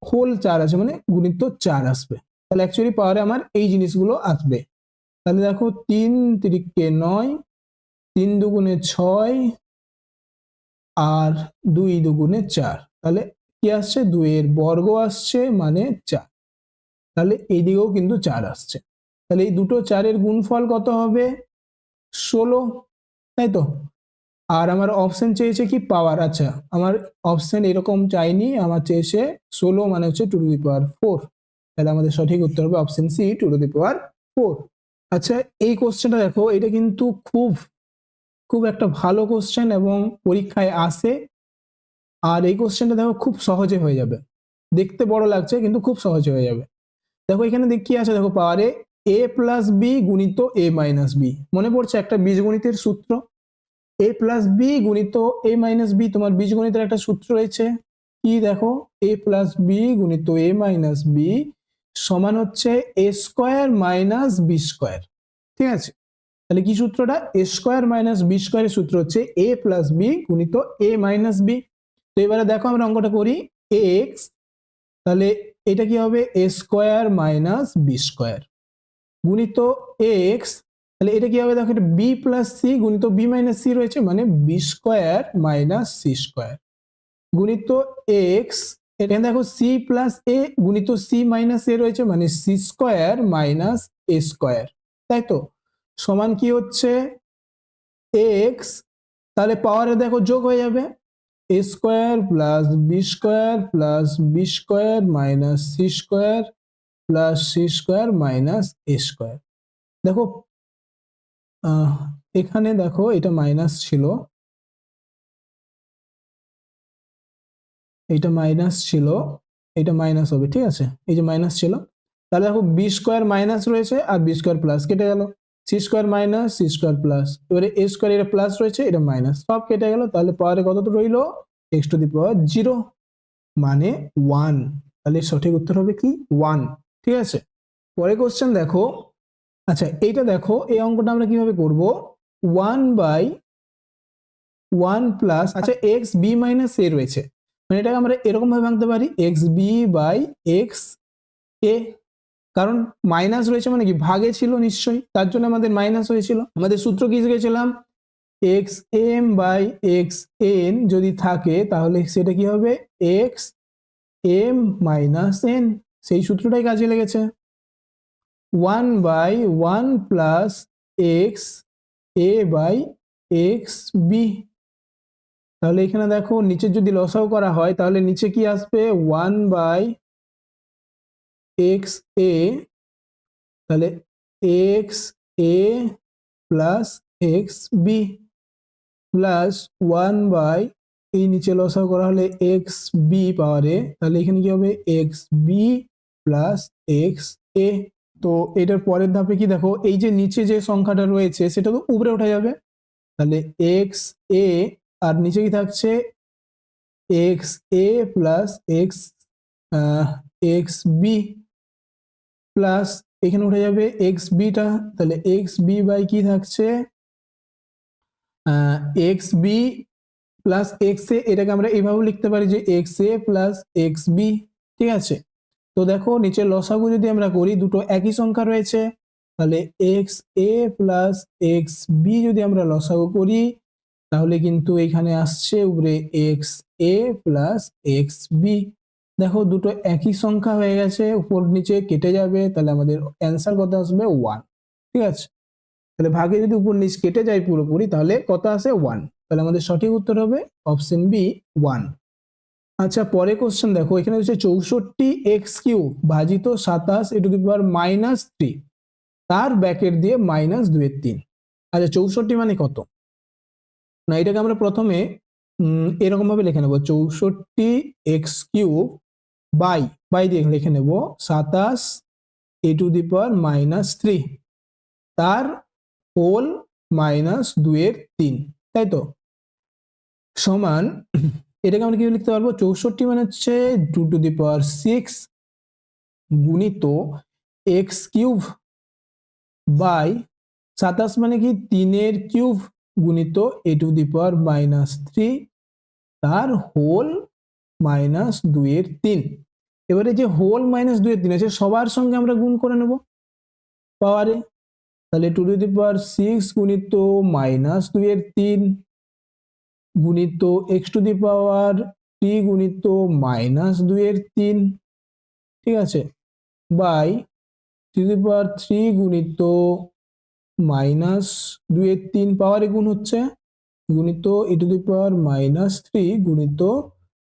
হোল 4 আছে, মানে গুণিত 4 আসবে। তাহলে অ্যাকচুয়ালি পাওয়ারে আমার এই জিনিসগুলো আসবে। তাহলে দেখো 3 3 9, 3 দুগুণে 6, আর 2 দুগুণে 4, তাহলে কি আসছে 2 এর বর্গ আসছে, মানে 4। তাহলে এই দিকেও কিন্তু 4 আসছে। তাহলে এই দুটো 4 এর গুণফল কত হবে 16, তাই তো। আর আমার অপশন চেয়েছে কি পাওয়ার, আচ্ছা আমার অপশন এরকম চাইনি, আমার চেয়েছে 16 মানে হচ্ছে 2 টু দি পাওয়ার 4। তাহলে আমাদের সঠিক উত্তর হবে option C 2 to the power 4। আচ্ছা এই কোশ্চেনটা দেখো, এটা কিন্তু খুব খুব একটা ভালো কোশ্চেন এবং পরীক্ষায় আসে। আর এই কোশ্চেনটা দেখো খুব সহজে হয়ে যাবে, দেখতে বড় লাগছে কিন্তু খুব সহজে হয়ে যাবে। দেখো এখানে কি আছে, দেখো পাওয়ারে a প্লাস বি গুণিত a মাইনাস বি, মনে পড়ছে একটা বীজগণিতের সূত্র, a প্লাস বি গুণিত a মাইনাস বি। তোমার বীজগণিতের একটা সূত্র রয়েছে কি, দেখো a প্লাস বি গুণিত a মাইনাস বি সমান হচ্ছে a square minus B square, ঠিক আছে। তাহলে কি সূত্রটা, a স্কোয়ার মাইনাস বি স্কোয়ারের সূত্র হচ্ছে a প্লাস বি গুণিত a মাইনাস বি। তো এবারে দেখো আমরা অঙ্কটা করি, x, তাহলে এটা কি হবে a square minus B square গুণিত এক্স, তাহলে এটা কি হবে দেখো, এটা বি প্লাস সি গুণিত বি মাইনাস সি রয়েছে, মানে B square minus C square গুণিত এক্স, এখানে দেখো সি প্লাস এ গুণিত সি মাইনাস এ রয়েছে, মানে C square minus a square, তাই তো, সমান কি হচ্ছে এক্স, তাহলে পাওয়ারে দেখো যোগ হয়ে যাবে a square plus b square plus b square minus C square plus c square minus a square. দেখো এখানে দেখো এটা মাইনাস ছিল, এটা মাইনাস ছিল, এটা মাইনাস হবে, ঠিক আছে, এই যে মাইনাস ছিল, তাহলে দেখো বি স্কোয়ার মাইনাস রয়েছে আর বি স্কোয়ার প্লাস কেটে গেল, C square minus C square plus, এবারে এ স্কোয়ার এটা প্লাস রয়েছে এটা মাইনাস, সব কেটে গেল, তাহলে পাওয়ারে কত রইলো এক্স টু দি পাওয়ার 0 মানে 1, তাহলে সঠিক উত্তর হবে কি 1, ঠিক আছে। পরে কোশ্চেন দেখো, আচ্ছা এইটা দেখো, এই অঙ্কটা আমরা কিভাবে করব, 1/1 প্লাস, আচ্ছা এক্স বি মাইনাস এ রয়েছে, মানে এটাকে আমরা এরকম ভাবে ভাঙতে পারি এক্স বি বাই এক্স এ, কারণ মাইনাস রয়েছে মানে কি ভাগে ছিল নিশ্চয়ই, তার জন্য আমাদের মাইনাস হয়েছিল। আমাদের সূত্র কি শিখেছিলাম, X M by X N যদি থাকে তাহলে সেটা কি হবে এক্স এম মাইনাস এন, সেই সূত্রটাই কাজে লেগেছে। 1/1 plus x A by X B, তাহলে এখানে দেখো নিচে যদি লসাও করা হয় তাহলে নিচে কি আসবে 1/এক্স এ, তাহলে x a plus x b plus 1/, এই নিচে লসাও করা হলে এক্স বি পাওয়ারে, তাহলে এখানে কি হবে এক্স বি প্লাস এক্স এ। তো এটার পরের ধাপে কি দেখো, এই যে নিচে যে সংখ্যাটা রয়েছে সেটা তো উপরে উঠে যাবে, তাহলে এক্স এ আর নিচে কি থাকছে x a plus x x b plus এখানে উঠে যাবে এক্স বিটা, তাহলে এক্স বি বাই কি থাকছে x b plus x a, এটাকে আমরা এইভাবে লিখতে পারি যে x a plus x b, ঠিক আছে। তো দেখো নিচে লসাগু যদি আমরা করি দুটো একই সংখ্যা রয়েছে, তাহলে x a plus x B যদি আমরা লসাগু করি তাহলে কিন্তু এখানে আসছে উপরে x a plus x B, দেখো দুটো একই সংখ্যা হয়ে গেছে, উপর নিচে কেটে যাবে, তাহলে আমাদের অ্যান্সার কত আসবে 1, ঠিক আছে। তাহলে ভাগে যদি উপর নিচ কেটে যায় পুরোপুরি তাহলে কত আসে 1, তাহলে আমাদের সঠিক উত্তর হবে অপশন বি 1। আচ্ছা পরে কোশ্চেন দেখো, এখানে হচ্ছে 64x³ ভাজিত 27 e টু দি পাওয়ার -3 তার ব্র্যাকেট দিয়ে -2/3। আচ্ছা 64 মানে কত, না এটাকে আমরা প্রথমে এরকম ভাবে লিখে নেব 64x³ বাই বাই দিয়ে লিখে নেব 27 e টু দি পাওয়ার -3 তার হোল -2/3, তাই তো, সমান এটাকে আমরা কি লিখতে পারবো 64 মানে হচ্ছে 2 টু দি পাওয়ার 6 গুণিত x³ বাই 27 মানে কি 3 গুণিত a টু দি পাওয়ার -3 তার হোল -2/3। এবারে যে হোল -2/3 আছে সবার সঙ্গে আমরা গুণ করে নেব পাওয়ারে, তাহলে 2 টু দি পাওয়ার 6 গুণিত -2/3 গুণিত x টু দি পাওয়ার 3 গুণিত -2/3, ঠিক আছে, বাই 3 টু দি পাওয়ার 3 গুণিত -2/3 পাওয়ারে গুণ হচ্ছে গুণিত e টু দি পাওয়ার -3 গুণিত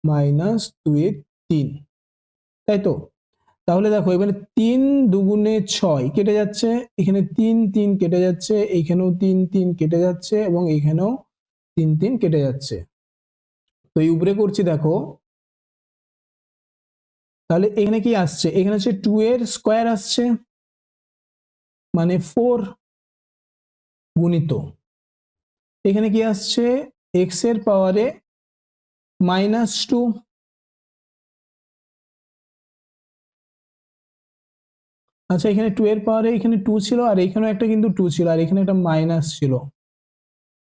-2/3, তাই তো। তাহলে দেখো এবারে 3 দুগুণে 6 কেটে যাচ্ছে, এখানে 3 3 কেটে যাচ্ছে, এইখানেও 3 3 কেটে যাচ্ছে এবং এইখানেও 3 3 কেটে যাচ্ছে, তো এই উপরে করছি দেখো, তাহলে এখানে কি আসছে, এখানে হচ্ছে 2 এর স্কোয়ার আসছে মানে 4 গুণিত এখানে কি আসছে x এর পাওয়ারে -2, আচ্ছা এখানে 2 এর পাওয়ারে এখানে 2 ছিল আর এখানেও একটা কিন্তু 2 ছিল আর এখানে একটা মাইনাস ছিল,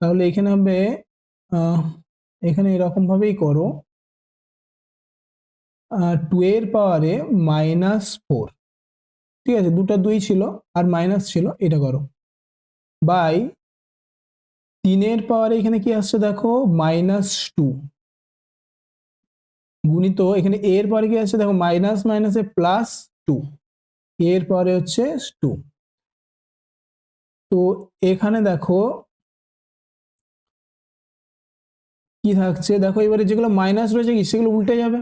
তাহলে এখানে হবে এখানে এরকম ভাবেই করো 2 এর পাওয়ারে -4, ঠিক আছে, দুটো 2 ছিল আর মাইনাস ছিল, এটা করো বাই 3 এর পাওয়ারে এখানে কি আসছে দেখো -2 গুণিত এখানে a এর পাওয়ারে কি আসছে দেখো মাইনাস মাইনাসে +2, a এর পাওয়ারে হচ্ছে 2, তো এখানে দেখো কি থাকছে দেখো, এবারে যেগুলো মাইনাস রয়েছে কি সেগুলো উল্টে যাবে,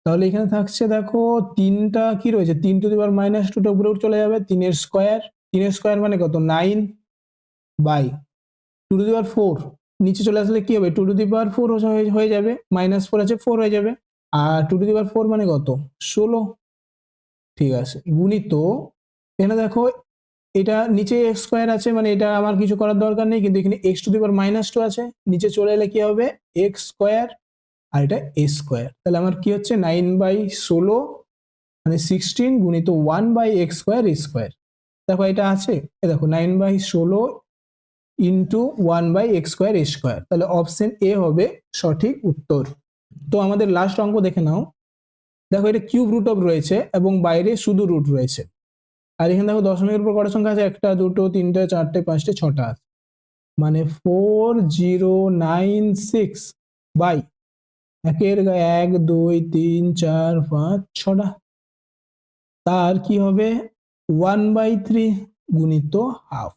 তাহলে এখানে থাকছে দেখো তিনটা কি রয়েছে, 3 টু দি পাওয়ার মাইনাস 2টা উপরে চলে যাবে, 3 এর স্কোয়ার মানে কত 9 বাই 2 টু দি পাওয়ার 4 নিচে চলে আসলে কি হবে 2 টু দি পাওয়ার 4 হয়ে যাবে, -4 আছে 4 হয়ে যাবে, আর 2 টু দি পাওয়ার 4 মানে কত 16। ঠিক আছে, গুণিত এখানে দেখো এটা নিচে এক্স স্কোয়ার আছে মানে এটা আমার কিছু করার দরকার নেই, কিন্তু এখানে এক্স টু দি পাওয়ার -2 আছে, নিচে চলে এলে কি হবে এক্স স্কোয়ার আর এটা এ স্কোয়ার। তাহলে আমার কি হচ্ছে 9/16 মানে 16 গুণিত 1/x স্কোয়ার এ স্কোয়ার। দেখো এটা আছে, দেখো 9/16 ইন্টু 1/x স্কোয়ার এ স্কোয়ার। তাহলে অপশন এ হবে সঠিক উত্তর। তো আমাদের লাস্ট অঙ্ক দেখে নাও। দেখো এটা কিউব রুট অফ রয়েছে এবং বাইরে শুধু রুট রয়েছে, আর এখানে দেখো দশমিকের উপর কটা সংখ্যা আছে, 1 2 3 4 5 6টা আছে, মানে 4096 বাই 1 2 3 4 5 6টা, তার কি হবে 1/3 গুণিত হাফ।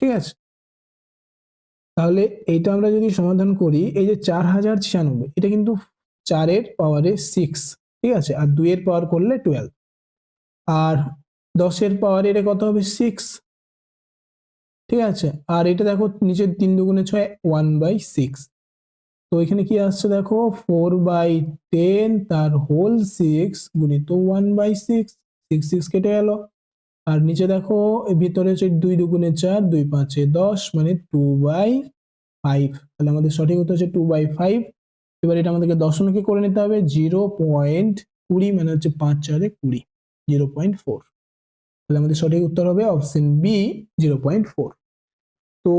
ঠিক আছে, তাহলে এইটা আমরা যদি সমাধান করি, এই যে 4096 এটা কিন্তু 4 পাওয়ারে 6, ঠিক আছে, আর 2 এর পাওয়ার করলে 12, আর 10 এর পাওয়ার এটা কত হবে 6, ঠিক আছে, আর এটা দেখো নিচে 3 2 6 1/6, তো এখানে কি আসছে দেখো 4/10 তার হোল 6 গুণিত 1/6, 6 6 কেটে গেল, আর নিচে দেখো ভিতরে হচ্ছে 2 2 4 2 5 10 মানে 2/5। তাহলে আমাদের সঠিক উত্তর হচ্ছে 2/5। এবার এটা আমাদেরকে দশমিকে করে নিতে হবে, 0.20 মানে হচ্ছে 5 4 20, 0.4। তাহলে আমাদের সঠিক উত্তর হবে অপশন বি 0.4। তো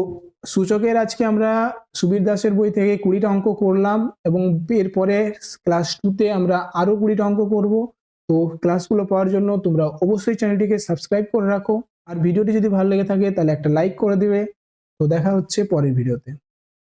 সূচকের আজকে আমরা সুবীর দাসের বই থেকে 20টা অঙ্ক করলাম, এবং এরপরে ক্লাস 2তে আমরা আরো 20টা অঙ্ক করব। তো ক্লাসগুলো পাওয়ার জন্য তোমরা অবশ্যই চ্যানেলটিকে সাবস্ক্রাইব করে রাখো, আর ভিডিওটি যদি ভালো লেগে থাকে তাহলে একটা লাইক করে দিবে। তো দেখা হচ্ছে পরের ভিডিওতে।